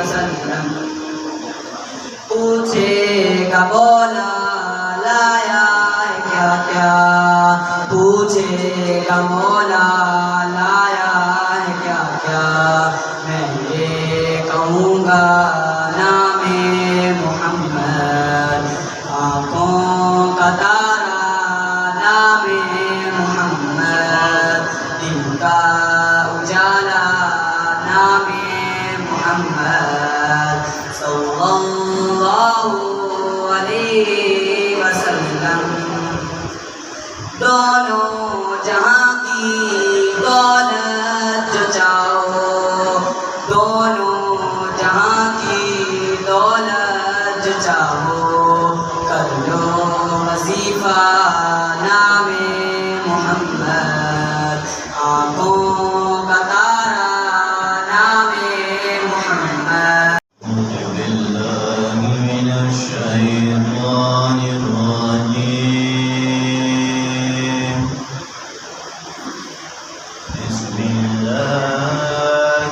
وسلم پوچھے گا مولا لایا ہے کیا کیا پوچھے گا مولا لایا ہے کیا کیا میں یہ کہوں گا نام محمد آنکھوں کا تارا نام محمد دن کا اجالا نام محمد صلی اللہ علیہ وسلم دونوں جہاں کی دولت جو چاہو دونوں جہاں کی دولت جو چاہو کر لو وظیفہ نام محمد آنکھوں کا تارا نام محمد أعوذ بالله من الشيطان الرجيم بسم الله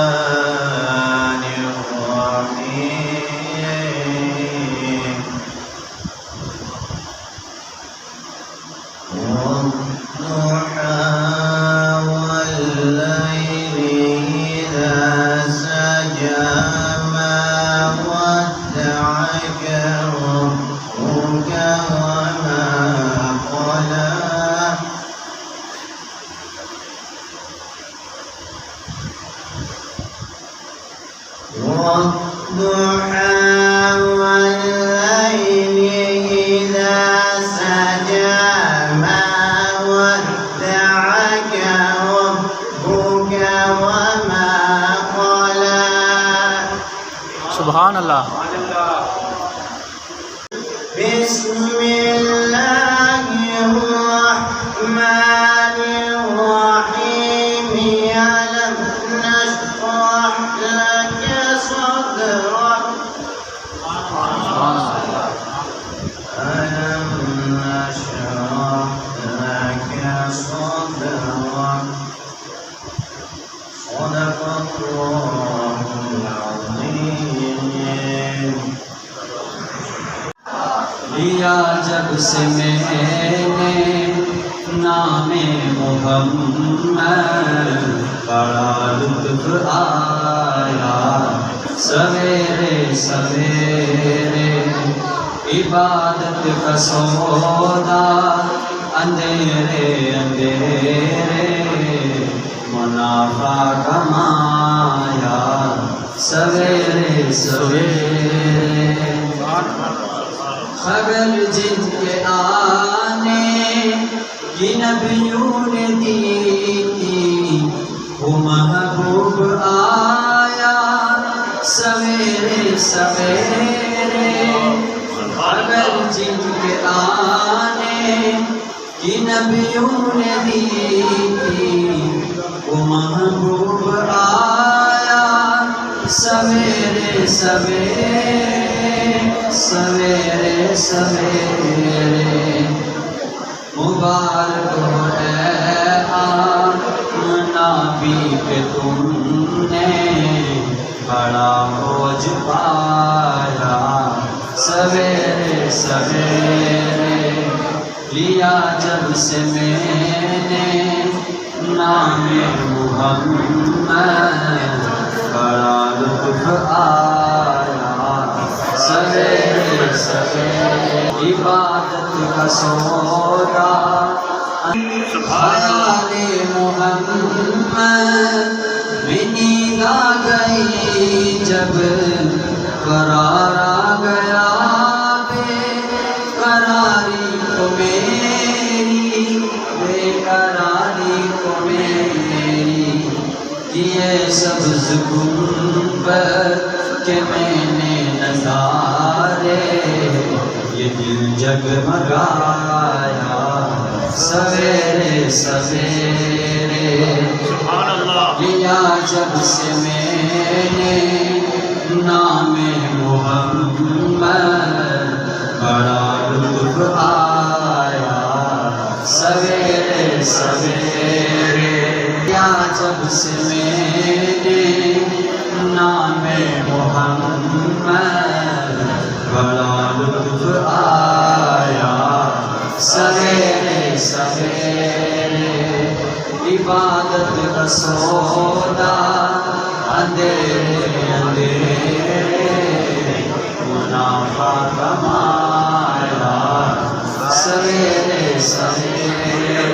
الرحمن الرحيم والضحى والليل إذا سجى ما ودعك ربك وما قلى والضحى والليل إذا سجى ما ودعك ربك وما قلى سبحان اللہ. بسم الله الرحمن الرحيم ألم نشرح لك صدرك ألم نشرح لك صدرك صدق الله العظيم لیا جب سے میں نے نام محمد بڑا لطف آیا سویرے سویرے عبادت کا سودا اندھیرے اندھیرے منافع کمایا سویرے سویرے خبر جن کے آنے کی نبیوں نے دی تھی وہ محبوب آیا سویرے سویرے خبر جن کے آنے کی نبیوں نے دی تھی وہ محبوب آیا سویرے سویرے سویرے سویرے مبارک ہو اے نبی کہ تم نے بڑا فوج پایا سویرے سویرے لیا جب سے میں نے نام محمد بڑا لطف آیا سویرے سویرے عبادت کا سودا خیال محمد میں نیند آ گئی جب قرار آ گیا بے قراری کو میری بے قراری کو میری کیے سبز گنبد کہ میں نے نظارے یہ دل جگمگایا سویرے سویرے لیا جب سے میں نے نام محمد بڑا لطف آیا سویرے سویرے لیا جب سے میں فرسودہ اندھیرے اندھیرے منافع کمایا سویرے سویرے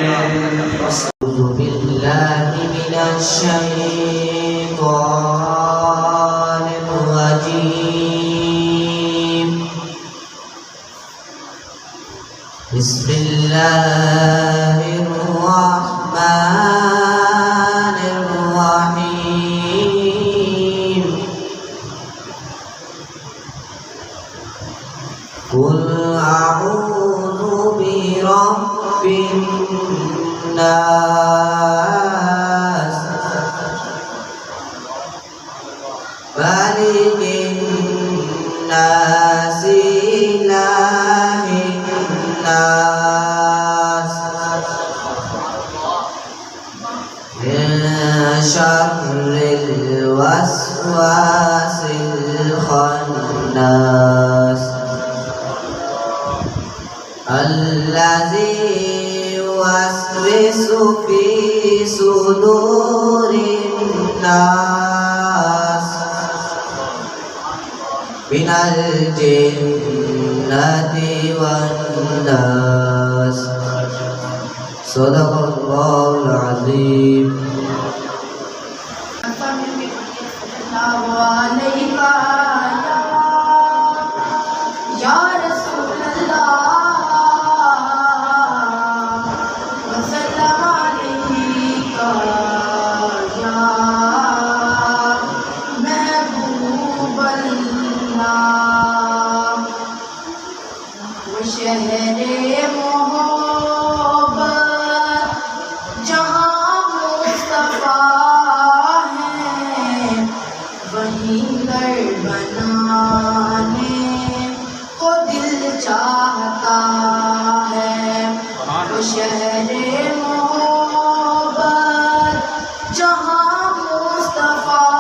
أعوذ بالله من الشيطان الرجيم بسم الله الرحمن الرحيم قل أعوذ برب الناس مالك الناس إله الناس من شر الوسواس الخناس الذي يوسوس في صدور الناس من الجنة والناس صدق الله العظيم یا رسول اللہ وسلم علیکہ یا محبوب اللہ وہ شہر محبت جہاں مصطفیٰ ہے وہیں گھر بنانے کو دل چاہتا ہے وہ شہر محبت جہاں مصطفیٰ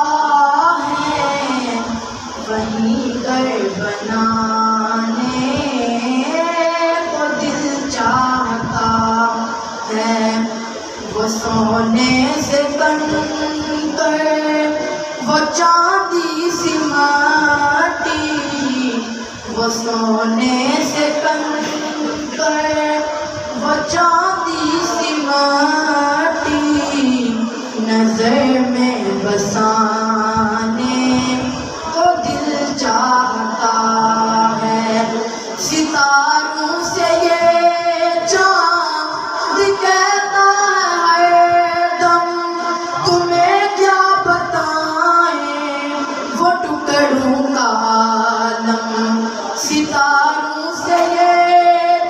ہے وہیں گھر بنانے کو دل چاہتا ہے وہ سونے سے کن کر وہ چاندی سی ماٹی وہ سونے سے کنکر وہ چاندی سی ماٹی نظر میں بسانے کو دل چاہتا ہے ستاروں سے یہ چاند کہتا ہے ہر دم تمہیں کیا بتائیں وہ ٹکڑوں کا عالم ستاروں سے یہ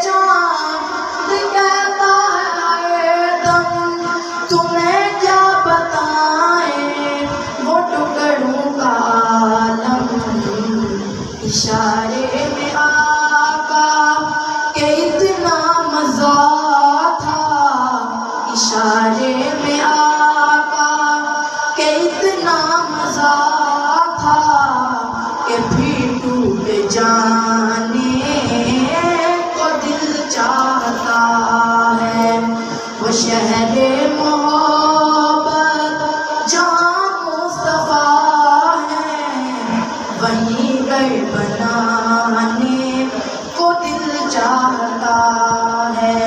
چاند کہتا ہے ہر دم تمہیں کیا بتائیں وہ ٹکڑوں کا عالم اشارے میں آقا کہ اتنا مزہ تھا اشارے میں آقا کہ اتنا مزہ تھا کہ پھر ٹوٹ جانے کو دل چاہتا ہے وہ شہر محبت جہاں مصطفیٰ ہے وہیں گھر بنانے کو دل چاہتا ہے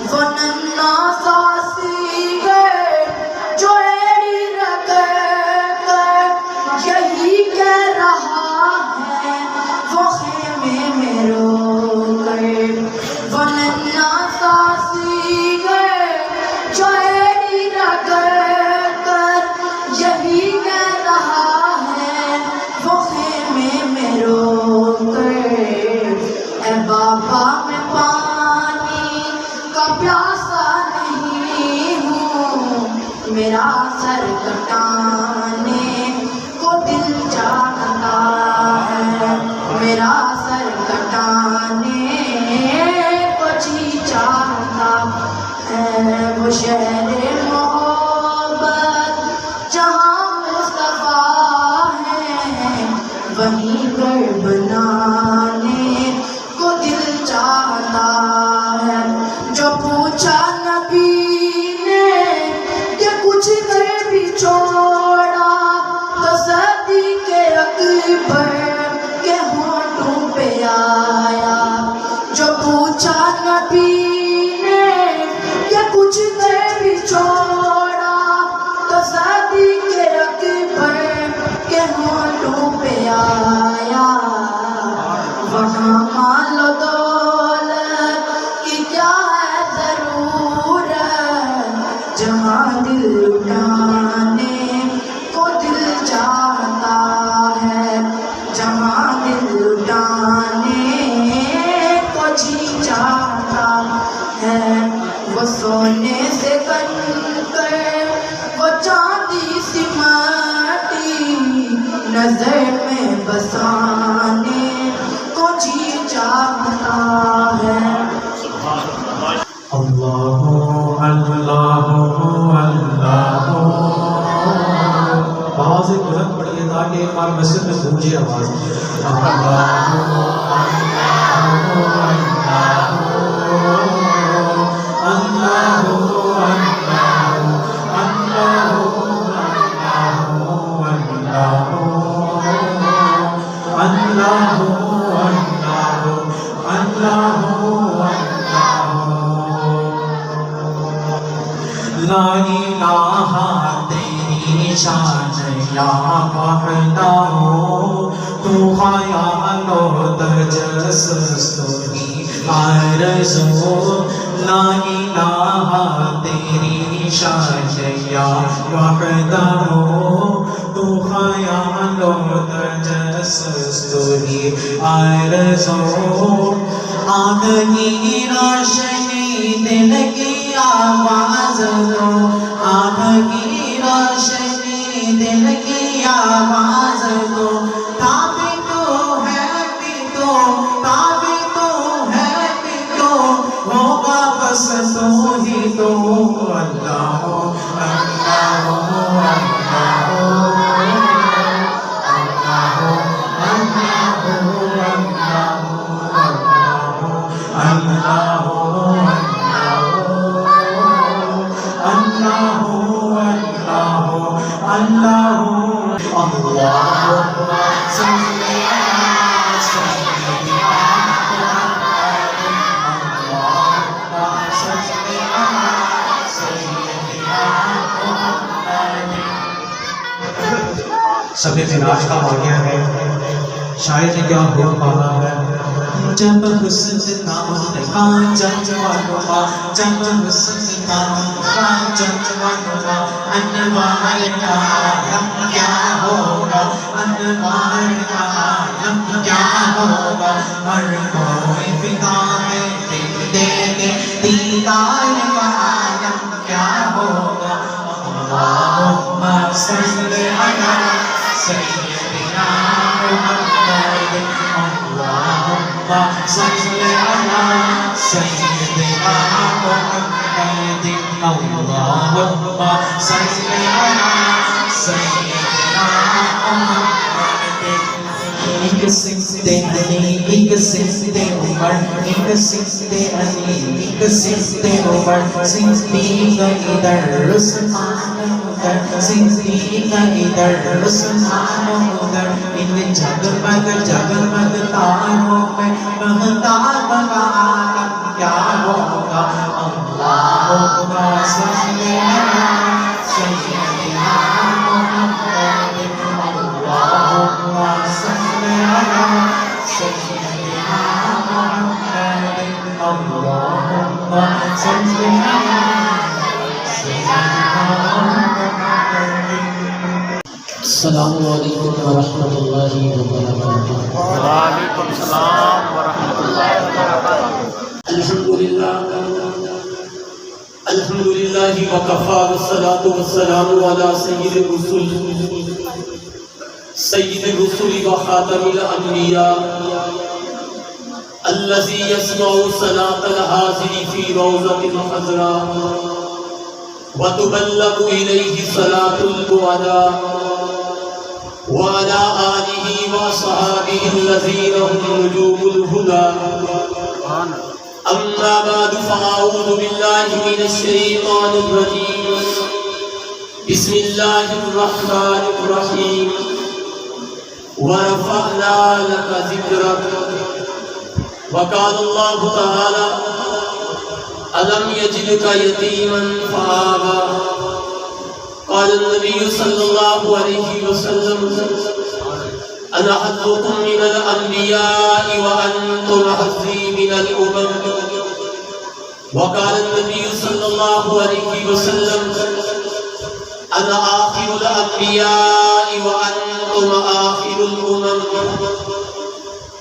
وہ ننھا سا سیگر جو ایڑی رگڑ کر یہی کہہ رہا ہے وہ خیمے میں رو کر وہ ننھا سا سیگر جو ایڑی رگڑ کر یہی کہہ رہا ہے وہ خیمے میں رو کر اے بابا میں پانی کا پیاسا نہیں ہوں میرا سر کٹانے کو دل چاہتا ہے میرا سر کٹانے کو جی چاہتا ہے وہ شہر محبت جہاں مصطفیٰ کے ایک بار مسجد میں گونجے آواز لا الہ تیری شان یا وحدہ تو خیال و تجسس تو ہی آرزو لا الہ تیری شان یا وحدہ تو خیال و تجسس تو ہی آرزو آنکھ کی روشنی دل کی آواز دو آنکھ کی روشنی دل کی آواز دو تابع تو ہے بھی تو تابع تو ہے بھی تو ہوگا بس تو ہی تو اللہ اللہ سب معراج کا واقعہ ہے شاید نے کیا ہوا پانا ہے جب حسن نام کا جنوانوں کا جب حسن نام کا جنوانوں کا انوار کا عالم کیا ہوگا انوار کا عالم کیا ہوگا ہر کوئی فدا ہے دل دے دے دیدار کا عالم کیا ہوگا اللہم صلی علی سیدنا محمد اللہم صلی علی سیدنا محمد اللہم صلی علی سیدنا محمد ایک سکتے علی ایک سکتے عمر ایک سکتے علی ایک سکتے عمر صدیق ادھر عثمان ادھر صدیق ادھر عثمان ادھر ان جگمگ جگمگ تاروں میں مہتاب کا عالم کیا ہوگا اللہم صلی علی سیدنا محمد اللہم صلی علی سیدنا محمد اللہم صلی علی سیدنا محمد. السلام علیکم ورحمۃ اللہ وبرکاتہ. وعلیکم السلام ورحمۃ اللہ وبرکاتہ. الحمد للہ وکفا والصلاة والسلام علی سید الرسل سید الرسل وخاتم الانبیاء الذی یسمع صلاة الحاضر فی روضة الخضراء وتبلغ الیہ صلاة البعداء وعلى آلہ وصحابہ الذین هم نجوم الہدى. أما بعد فأعوذ بالله من الشيطان الرجيم. بسم الله الرحمن الرحيم. ورفعنا لك ذكرك. وقال الله تعالى ألم يجدك يتيما فآوى. قال النبي صلى الله عليه وسلم أنا حظكم من الأنبياء وأنتم حظي من الأمم. وقال النبي صلى الله عليه وسلم أنا آخر الأنبياء وأنتم آخر الأمم.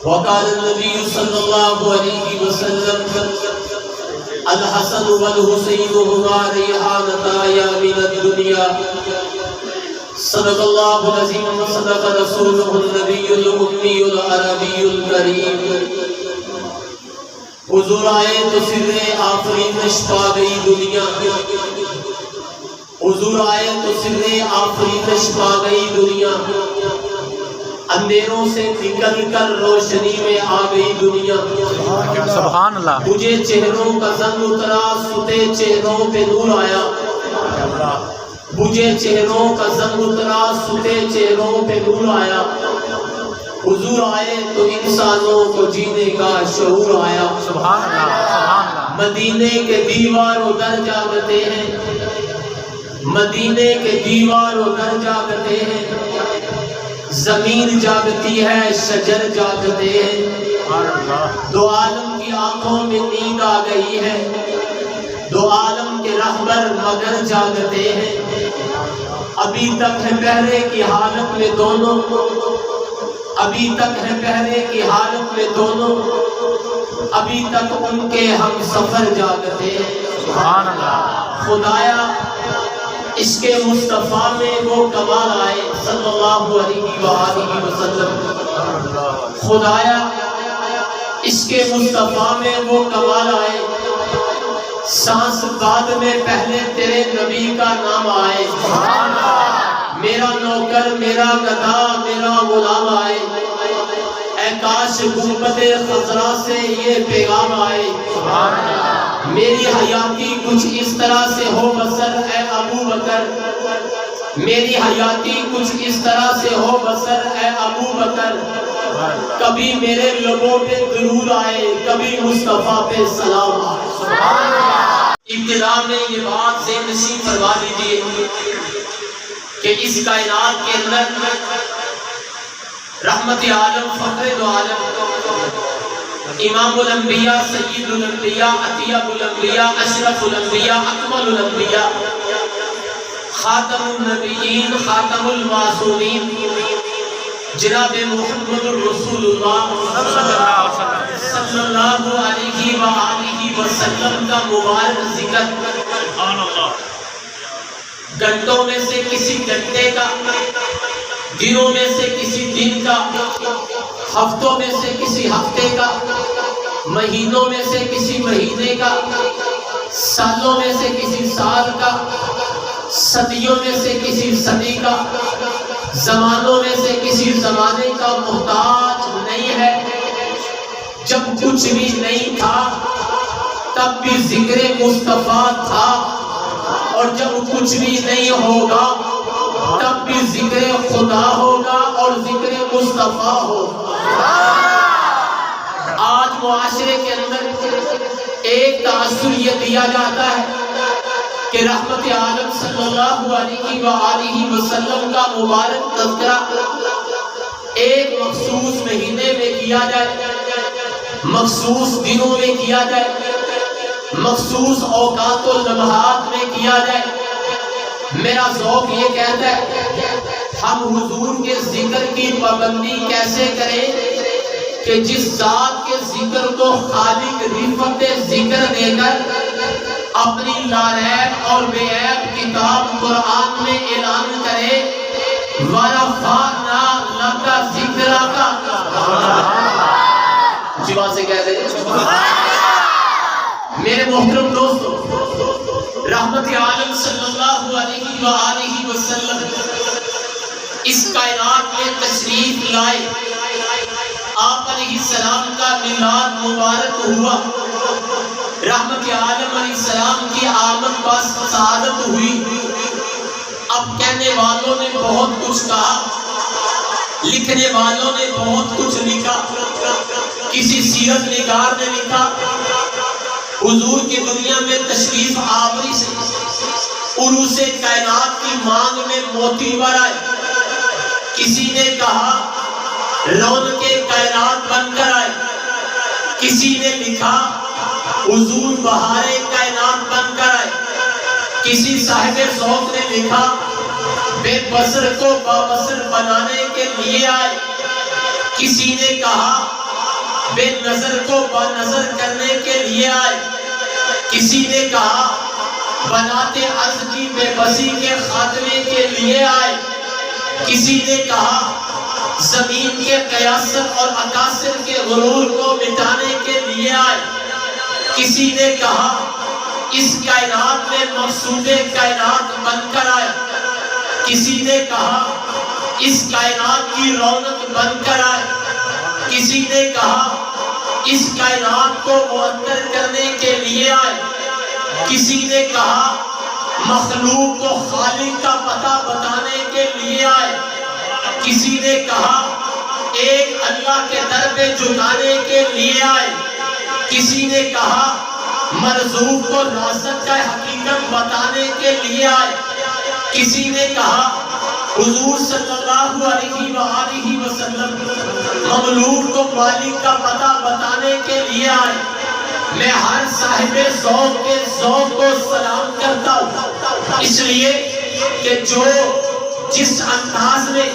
وقال النبي صلى الله عليه وسلم الحسن والحسين هما ريحانتايا من الدنيا. صدق اللہ العظیم وصدق رسولہ النبی الأمی العربی الکریم. حضور آئے تو سر آفرینش پا گئی دنیا. حضور آئے تو سر آفرینش پا گئی دنیا. اندھیروں سے نکل کر روشنی میں آ گئی دنیا. سبحان اللہ. مجھے چہروں کا زنگ اترا، ستے چہروں پہ نور آیا. مجھے چہروں کا زنگ اترا، ستے چہروں پہ نور آیا. حضور آئے تو انسانوں کو جینے کا شعور آیا. سبحان اللہ. سبحان اللہ. مدینے کے دیواروں در جاگتے ہیں، مدینے کے دیواروں در جاگتے ہیں. زمین جاگتی ہے، شجر جاگتے ہیں. دو عالم کی آنکھوں میں نیند آ گئی ہے، دو عالم کے رہبر مگر جاگتے ہیں. ابھی تک ہے پہرے کی حالت میں دونوں، ابھی تک ہے پہرے کی حالت میں دونوں، ابھی تک ان کے ہم سفر جاگتے ہیں. سبحان اللہ. خدایا اس کے مصطفیٰ میں وہ کمال آئے صلی اللہ علیہ وآلہ وسلم. خدایا اس کے مصطفیٰ میں وہ کمال آئے، سانس بعد میں پہلے تیرے نبی کا نام آئے. میرا نوکر، میرا گدھا، میرا غلام آئے، اے کاش گنبد خضرا سے یہ پیغام آئے. میری حیاتی کچھ اس طرح سے ہو بسر اے ابو بکر، میری حیاتی کچھ اس طرح سے ہو بسر اے ابو بکر. کبھی میرے لبوں پہ درود آئے، کبھی مصطفیٰ پہ سلام آئے. ابتدا میں یہ بات ذہن نشین فرما دیجئے کہ اس کائنات کے اندر رحمت عالم، فخر دو عالم، امام الانبیاء، سید الانبیاء، اطیب الانبیاء، اشرف الانبیاء، اکمل الانبیاء، خاتم النبیین، خاتم المعصومین، جناب محمد الرسول اللہ صلی اللہ علیہ وآلہ وسلم کا مبارک ذکر گھنٹوں میں سے کسی گھنٹے کا، دنوں میں سے کسی دن کا، ہفتوں میں سے کسی ہفتے کا، مہینوں میں سے کسی مہینے کا، سالوں میں سے کسی سال کا، صدیوں میں سے کسی صدی کا، زمانوں میں سے کسی زمانے کا محتاج نہیں ہے. جب کچھ بھی نہیں تھا تب بھی ذکر مصطفیٰ تھا، اور جب کچھ بھی نہیں ہوگا تب بھی ذکر خدا ہوگا اور ذکر مصطفیٰ ہوگا. آج معاشرے کے اندر ایک تاثر یہ دیا جاتا ہے کہ رحمت عالم صلی اللہ علیہ وآلہ وسلم کا مبارک تذکرہ ایک مخصوص مہینے میں کیا جائے، مخصوص دنوں میں کیا جائے، مخصوص اوقات و لمحات میں کیا جائے. میرا ذوق یہ کہتا ہے ہم حضور کے ذکر کی پابندی کیسے کریں کہ جس ذات کے ذکر کو خالق رفت ذکر دے کر اپنی لاریب اور بے عیب کتاب قرآن میں اعلان کرے وَرَفَعْنَا لَكَ ذِكْرَكَ. جواب سے کہہ دیں میرے محترم دوستو، رحمت عالم صلی اللہ علیہ وآلہ وسلم اس کائنات میں تشریف لائے. آپ علیہ السلام کا میلاد مبارک ہوا، رحمت عالم علیہ السلام کی آمد باعث سعادت ہوئی. اب کہنے والوں نے بہت کچھ کہا، لکھنے والوں نے بہت کچھ لکھا. کسی سیرت نگار نے لکھا حضور کی دنیا میں تشریف آوری سے عروس کائنات کی مانگ میں موتی برائے. کسی نے کہا رونق کائنات بن کر آئے. کسی نے لکھا حضور بہار کائنات بن کر آئے. کسی صاحب ذوق نے لکھا بے بصر کو بابصر بنانے کے لیے آئے. کسی نے کہا بے نظر کو با نظر کرنے کے لیے آئے. کسی نے کہا بناتے عرض کی بے بسی کے خاتمے کے لیے آئے. کسی نے کہا زمین کے قیاصر اور اکاسر کے غرور کو مٹانے کے لیے آئے. کسی نے کہا اس کائنات میں مقصود کائنات بن کر آئے. کسی نے کہا اس کائنات کی رونق بن کر آئے، کسی نے کہا اس کائنات کو معطر کرنے کے لیے آئے، کسی نے کہا مخلوق کو خالق کا پتہ بتانے کے لیے آئے، کسی نے کہا ایک اللہ کے در پہ جھکانے کے لیے آئے، کسی نے کہا مرزوق کو راست کا حقیقت بتانے کے لیے آئے، کسی نے کہا حضور صلی اللہ علیہ وآلہ وسلم مملوک کو مالک کا پتہ بتانے کے لیے آئے۔ میں ہر صاحب ذوق کے ذوق کو سلام کرتا ہوں، اس لیے کہ جو جس انداز میں،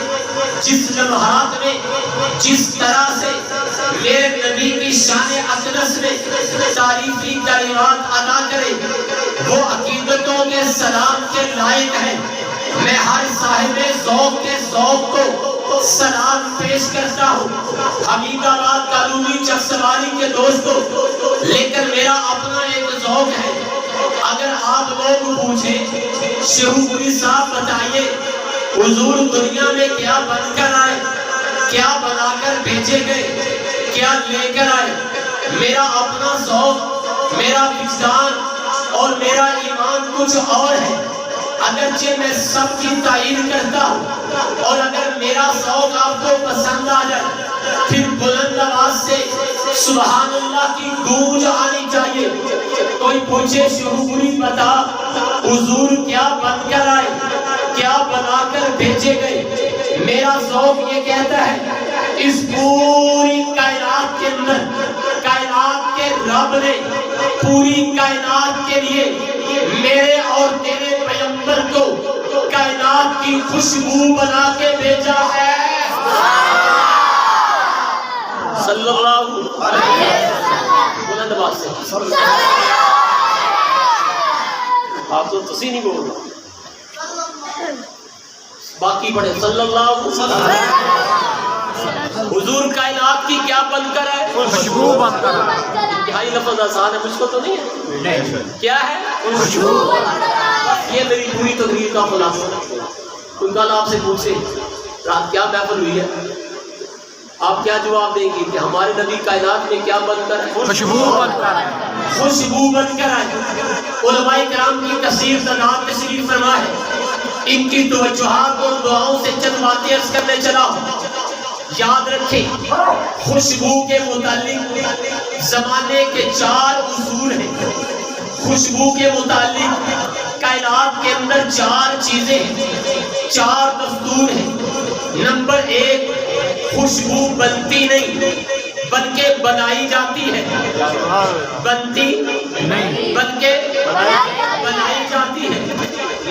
جس لمحات میں، جس طرح سے میرے نبی کی شان اقدس میں تعریفی کلمات ادا کرے وہ عقیدتوں کے سلام کے لائق ہے۔ میں ہر صاحب ذوق کے ذوق کو سلام پیش کرتا ہوں۔ حمید آباد کالونی چک سواری کے دوستوں، لیکن میرا اپنا ایک ذوق ہے۔ اگر آپ لوگ پوچھیں شیخو پوری صاحب بتائیے حضور دنیا میں کیا بن کر آئے، کیا بنا کر بھیجے گئے، کیا لے کر آئے، میرا اپنا ذوق، میرا وجدان اور میرا ایمان کچھ اور ہے۔ اگرچہ میں سب کی تعریف کرتا ہوں، اور اگر میرا ذوق آپ کو پسند آ جائے پھر بلند آواز سے سبحان اللہ کی گونج آنی چاہیے۔ کوئی پوچھے شیخو پوری بتا حضور کیا بن کر آئے، کیا بنا کر بھیجے گئے، میرا ذوق یہ کہتا ہے اس پوری کائنات کے اندر کائنات کے رب نے پوری کائنات کے لیے میرے اور تیرے پیغمبر کو کائنات کی خوشبو بنا کے بھیجا ہے۔ صلی اللہ علیہ وسلم، بلند آواز سے آپ تو تسی نہیں بول رہے، باقی پڑھے صلی اللہ علیہ وسلم۔ حضور کائنات کی کیا بن کر ہے؟ خوشبو بن کر ہے۔ انتہائی لفظ آسان ہے، مجھ کو تو نہیں ہے، کیا ہے؟ خوشبو۔ یہ میری پوری تقریر کا خلاصہ ہے۔ کوئی کل آپ سے پوچھے رات کیا محفل ہوئی ہے، آپ کیا جواب دیں گے کہ ہمارے نبی کائنات میں کیا بن کر ہے؟ خوشبو بن کر ہے، خوشبو بن کر ہے۔ علماء کرام کی کثیر تعداد تشریف فرما ہے، ان کی توجہات اور دعاؤں سے چند باتیں عرض کرنے چلا ہوں۔ یاد رکھیں خوشبو کے متعلق زمانے کے 4 اصول ہیں۔ خوشبو کے متعلق کائنات کے اندر 4 چیزیں ہیں، 4 دستور ہیں۔ نمبر 1، خوشبو بنتی نہیں بلکہ بنائی جاتی ہے، بنتی نہیں بلکہ بنائی جاتی ہے۔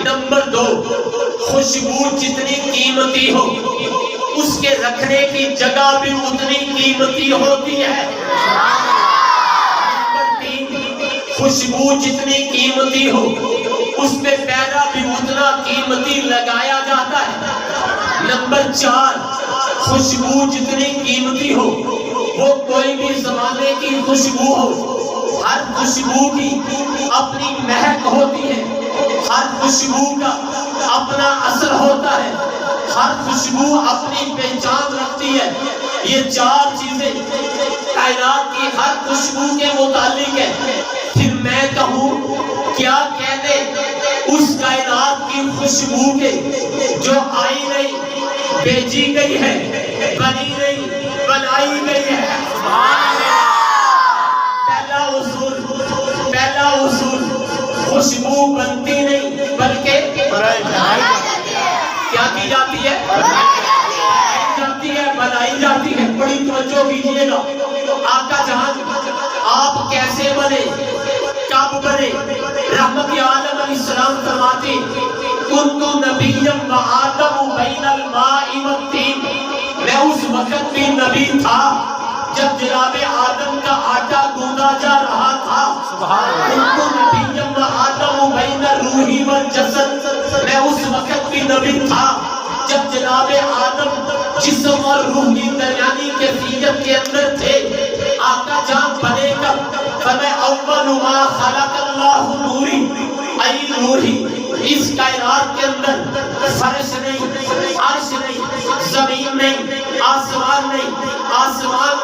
نمبر 2، خوشبو جتنی قیمتی ہو اس کے رکھنے کی جگہ بھی اتنی قیمتی ہوتی ہے۔ نمبر 3، خوشبو جتنی قیمتی ہو اس پہ پیرا بھی اتنا قیمتی لگایا جاتا ہے۔ نمبر 4، خوشبو جتنی قیمتی ہو وہ کوئی بھی زمانے کی خوشبو ہو، ہر خوشبو کی اپنی مہک ہوتی ہے، ہر خوشبو کا اپنا اثر ہوتا ہے، ہر خوشبو اپنی پہچان رکھتی ہے۔ یہ 4 چیزیں کائنات کی ہر خوشبو کے متعلق ہے۔ پھر میں کہوں کیا کہنے اس کائنات کی خوشبو کے جو آئی نہیں بھیجی گئی ہے، بنی نہیں بنائی گئی ہے۔ پہلا اصول خوشبو بنتی نہیں بلکہ کیا کی جاتی ہے؟ بنائی جاتی ہے۔ بڑی توجہ کیجیے گا، آقا جان آپ کیسے بنے، کب بنے؟ رحمت عالم علیہ السلام فرماتے کنت نبیا وآدم بین الماء والطین، میں اس وقت بھی نبی تھا جب جناب آدم کا آٹا گوندا جا رہا تھا۔ کنت نبیا وآدم بین الروح والجسد، میں اس وقت بھی نبی تھا جب جناب آدم جسم اور روح کی درمیانی کیفیت کے اندر تھے۔ آقا جان بنے کب؟ فَمَا أَوَّلُ مَا خَلَقَ اللَّهُ نُورِ ای نوری۔ اس کائنات کے اندر فرش نہیں، عرش نہیں،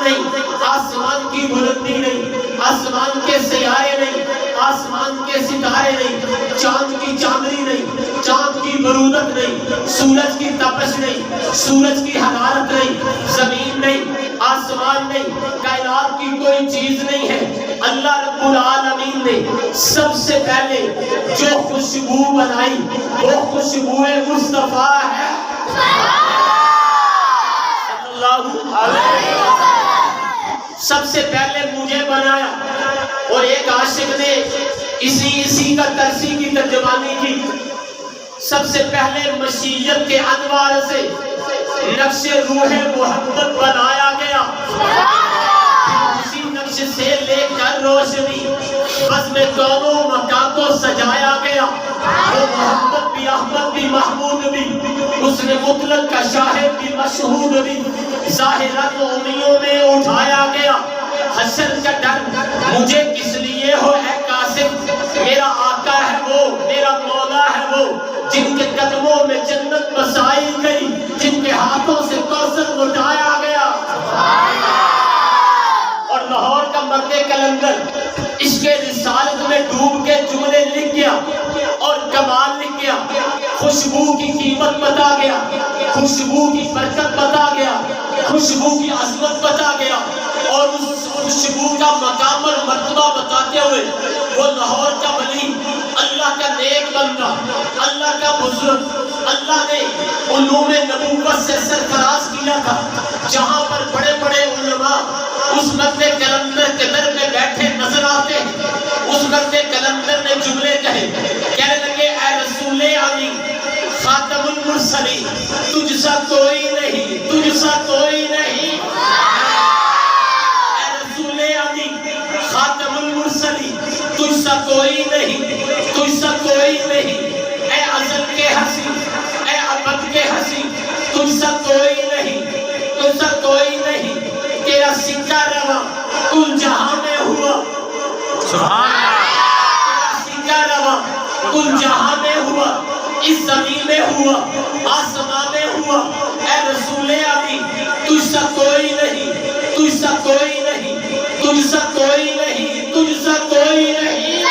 نہیں، آسمان کی بلندی نہیں، آسمان کے سیارے نہیں، آسمان کے ستارے نہیں، چاند کی چاندنی نہیں، چاند کی برودت نہیں، سورج کی تپش نہیں، سورج کی حرارت نہیں، زمین نہیں، آسمان نہیں، کائنات کی کوئی چیز نہیں ہے۔ اللہ رب العالمین نے سب سے پہلے جو خوشبو بنائی وہ خوشبو مصطفیٰ ہے صلی اللہ علیہ وسلم۔ سب سے پہلے مجھے بنایا، اور ایک عاشق نے اسی کا ترسی کی ترجمانی کی۔ سب سے پہلے مشیت کے انوار سے نقش روح محمد بنایا گیا، اسی نقش سے لے کر روشنی بزم کونوں مکان کو سجایا گیا۔ وہ محمد بھی، احمد بھی، محمود بھی، اس نے مطلق کا شاہد بھی، مشہود بھی، ظاہرات امیوں میں اٹھایا گیا۔ حشر کا ڈر مجھے کس لیے ہو اے قاسم، میرا آقا ہے وہ، میرا مولا ہے وہ، جن کے قدموں میں جنت بسائی گئی، جن کے ہاتھوں سے کوثر لٹایا گیا۔ اور لاہور کا مرد کلندر عشق رسالت میں ڈوب کے جملے لکھ گیا اور کمال لکھ گیا، خوشبو کی قیمت بتا گیا، خوشبو کی برکت بتا گیا، خوشبو کی عظمت بتا گیا، اور اس خوشبو کا مقام اور مرتبہ بتاتے ہوئے وہ لاہور کا ولی، اللہ کا نیک بندہ، اللہ کا بزرگ، اللہ نے علوم نبوت سے سرفراز کیا تھا، جہاں پر بڑے بڑے علماء اس مرد کلندر کے در میں بیٹھے نظر آتے ہیں۔ اس مرد کلندر نے جملے کہے، کہنے لگے اے رسول علی خاتم المرسلین، تجھ سا کوئی نہیں، تجھ سا کوئی نہیں، اے رسول علی خاتم المرسلین، تجھ سا کوئی نہیں، تجھ سا کوئی نہیں، اے ازل کے ہنسی، اے ابد کے ہنسی، تجھ سا کوئی نہیں، تجھ سا کوئی نہیں، تیرا سکہ رواں کل جہاں میں ہوا، سبحان اللہ، تیرا سکہ رواں کل جہاں میں ہوا، اس زمین میں ہوا، آسمان میں ہوا، اے رسول علی تجھ سا کوئی نہیں، تجھ سا کوئی نہیں، تجھ سا کوئی نہیں، تجھ سا کوئی نہیں۔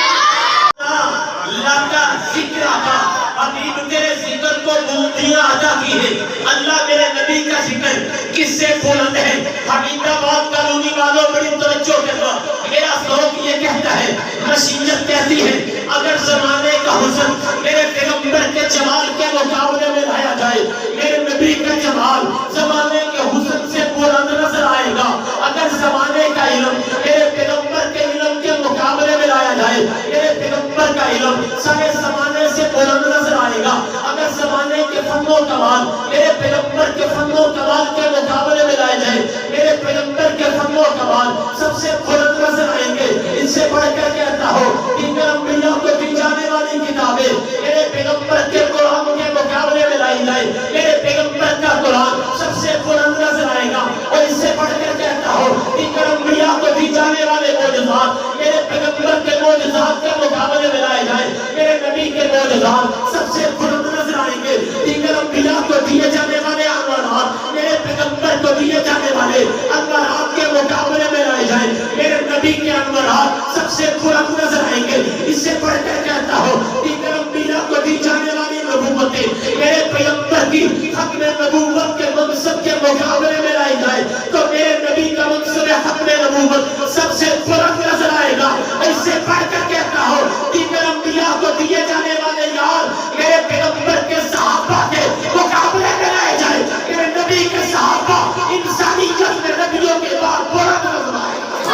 اللہ کا ذکر آتا، حبیب تیرے ذکر کو بلندیاں عطا کی ہے، اللہ میرے نبی کا ذکر کس سے بلند ہے؟ حبیب آباد کالونی والوں بڑی توجہ کرنا، میرا ذوق یہ کہتا ہے، مشیت کہتی ہے اگر زمانے کا حسن میرے پیغمبر کے جمال کے مقابلے میں لایا جائے، میرے نبی کا جمال زمانے کے حسن سے بلند نظر آئے گا۔ اگر زمانے کا علم میرے پیغمبر کے علم کے مقابلے میں لایا جائے، میرے پیغمبر کا علم سارے زمانے سے بلند نظر آئے گا۔ اگر زمانے کے فن و کمال میرے پیغمبر کے فن و کمال کے مقابلے میں لائے جائے، میرے پیغمبر کے فن و کمال سب سے بلند نظر آئیں گے۔ ان سے بڑھ کر کہتا ہو کہ انبیاء کو دی جانے والی کتابیں میرے پیغمبر کے قرآن کے مقابلے میں لائی جائے، میرے پیغمبر کا قرآن سب سے بلند نظر آئے گا۔ اور اس سے بڑھ کر کہتا ہو کہ انبیاء کو دی جانے والے معجزات میرے پیغمبر کے معجزات کے مقابلے میں لائے جائے، میرے نبی کے معجزات سب سے بلند نظر آئیں گے۔ دیگر انبیاء کو دیے جانے والے انوارات میرے پیغمبر کو دیے جانے والے انوارات کے مقابلے میں لائے جائیں، میرے نبی کے انوارات سب سے بلند نظر آئیں گے۔ اس سے بڑھ کر کہتا ہو دیگر انبیاء کو دی جانے والی نبوتیں میرے پیغمبر کی ختم نبوت کے منصب کے مقابلے میں لائی جائے تو میرے نبی کا منصب ختم نبوت سب سے بلند نظر آئے گا۔ اس سے بڑھ کر کہتا ہو دیگر انبیاء کو دیے جانے والے یار میرے پیغمبر کے صحابہ کے مقابلے میں لائے جائے، میرے نبی کے صحابہ انسانیت میں نبیوں کے بعد بلند نظر آئے گا۔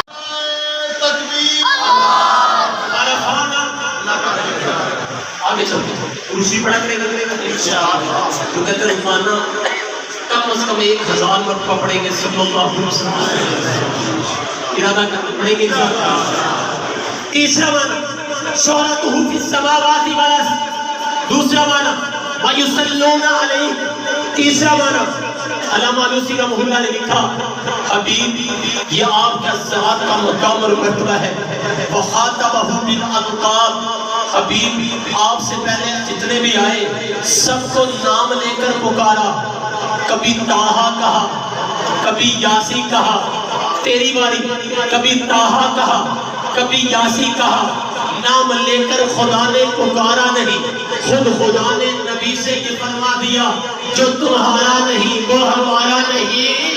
تکبیر، ہمارا خانہ آگے چلتے ہیں، روسی پڑھا کرے گا انشاءاللہ۔ تو کہتے ہیں خانہ کم از کم 1000 مرتبہ پڑھیں گے صلی اللہ علیہ وسلم، ارادہ کرتے پڑھیں گے انشاءاللہ۔ تیسرا معنی شہرتہ فی السماوات والارض، دوسرا معنی وَيُصَلُّونَ عَلَيْهِ، تیسرا معنی علامہ علوسی رحمہ اللہ نے لکھا حبیب یہ آپ کا ذات کا مقام اور مرتبہ ہے، وَخَاطَبَهُ بِالْأَلْقَابِ، حبیب آپ سے پہلے جتنے بھی آئے سب کو نام لے کر پکارا، کبھی طٰہٰ کہا، کبھی یاسین کہا، تیری باری، کبھی طٰہٰ کہا کبھی یاسی کہا، نام لے کر خدا نے پکارا نہیں، خود خدا نے نبی سے یہ فرما دیا جو تمہارا نہیں وہ ہمارا نہیں۔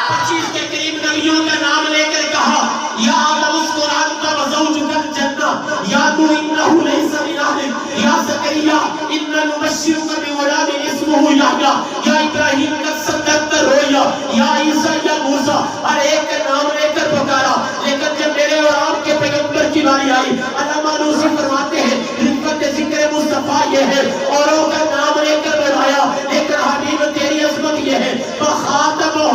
25 کے قریب نبیوں کا نام لے کر کہا یا آدم اسکر انت وزوجک الجنہ، یا نوح انہ لیس من اہلک، یا زکریا انا نبشرک بغلام اسمہ یحییٰ، یا ابراہیم قد صدقت الرؤیا، یا عیسیٰ یا موسیٰ، ہر ایک کا نام لے کر پکارا۔ لیکن جب میرے اور آپ کے پیغمبر کی باری آئی، علامہ روسی فرماتے ہیں رفعت ذکر مصطفیٰ یہ ہے، اوروں کا نام لے کر بلایا، لیکن حبیب تیری عظمت یہ ہے وخاطبہ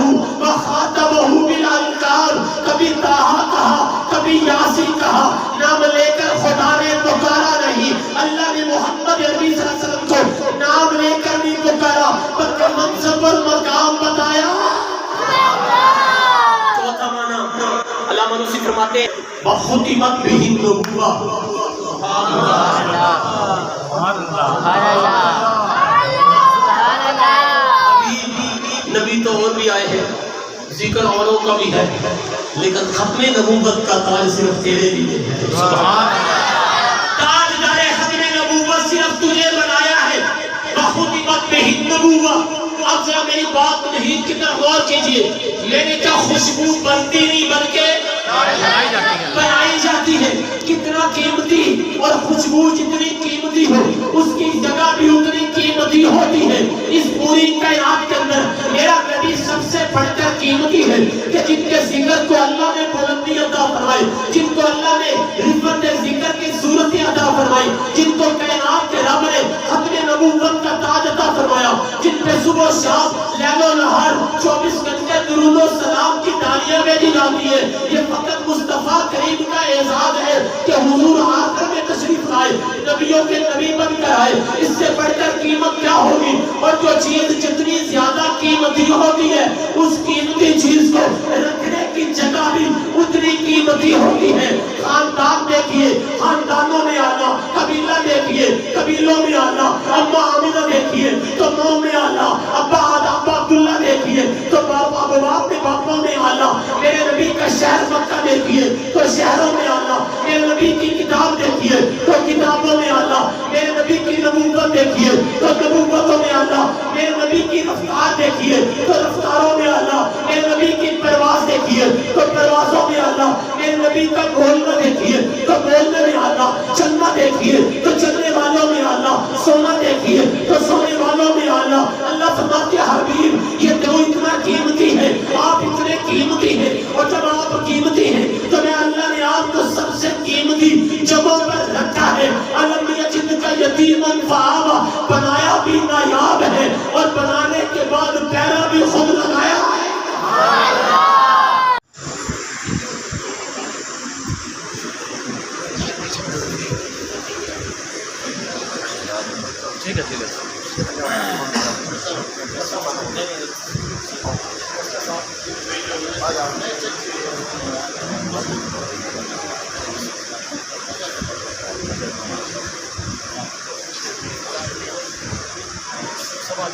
بالانکار، کبھی طٰہٰ کہا کبھی یاسین کہا، نام لے کر خدا نے پکارا نہیں۔ اللہ نے محمد عربی صلی اللہ علیہ وسلم کو نام لے کر نہیں پکارا بلکہ منصب اور مقام بتایا۔ چوتھا معنی علامہ نوسی فرماتے ہیں وختمت بہ النبوۃ، نبی تو اور بھی آئے ہیں، ذکر اوروں کا بھی ہے، لیکن ختم نبوت کا تاج صرف تیرے لیے ہے۔ سبحان اللہ، تاجدار ختم نبوت صرف تجھے بنایا ہے۔ وختمت بہ النبوۃ، اب ذرا میری بات تمہید کی طرف غور کیجئے، میں نے کہا خوشبو بنتی نہیں بلکہ بنائی جاتی ہے۔ کتنا قیمتی، اور خوشبو جتنی قیمتی ہو اس کی جگہ بھی اتنی قیمتی ہوتی ہے۔ اس پوری کائنات کے اندر میرا نبی سب سے بڑھ کر قیمتی ہے کہ جن کے ذکر کو اللہ نے بلندی عطا فرمائی، جن کو اللہ نے رفعت ذکر کی صورت عطا فرمائی، جن کو کائنات کے رب نے ختم نبوت کا تاج عطا فرمایا، جن پہ صبح و شام لیل و نہار 24 گھنٹے درود و سلام کی تالیاں بھیجی جاتی ہے۔ یہ فقط مصطفیٰ کریم کا اعزاز ہے کہ حضور آخر میں تشریف لائے، نبیوں کے نبی بن کر آئے، اس سے بڑھ کر قیمت کیا ہوگی؟ اور جو چیز جتنی زیادہ قیمتی ہوتی ہے اس قیمتی چیز کو رکھنے کی جگہ بھی اتنی قیمتی ہوتی ہے۔ خاندان دیکھیے، خاندانوں میں آنا، قبیلہ دیکھیے، قبیلوں میں آنا، اماں آمنہ دیکھیے تو ماں میں آنا، ابا عبداللہ دیکھیے تو باپ میں باپوں میں آنا، میرے نبی کا شہر مکہ دیکھیے تو شہروں میں آنا، میرے نبی کی کتاب دیکھیے تو کتابوں میں آنا، میرے نبی کی نبوت دیکھیے تو نبوتوں میں آنا، میرے نبی کی رفتار دیکھیے تو رفتاروں میں آنا، میرے نبی کی پرواز دیکھیے تو پروازوں میں آنا، میرے نبی کا بولنا دیکھیے تو بولنے میں آنا، چلنا دیکھیے تو چلنے والوں میں آنا، سونا دیکھیے تو سونے والوں میں آنا۔ اللہ فرماتے ہیں حبیب یہ تو اتنا قیمتی ہے، آپ اتنے قیمتی ہیں، اور جب آپ قیمتی ہیں تو میں اللہ نے آپ کو سب سے قیمتی جگہوں پر رکھا ہے۔ علم یجد کا یتیماً فآویٰ، بنایا بھی نایاب ہے اور بنانے کے بعد پیرا بھی خود لگایا ہے۔ ٹھیک ہے ٹھیک ہے۔ سوال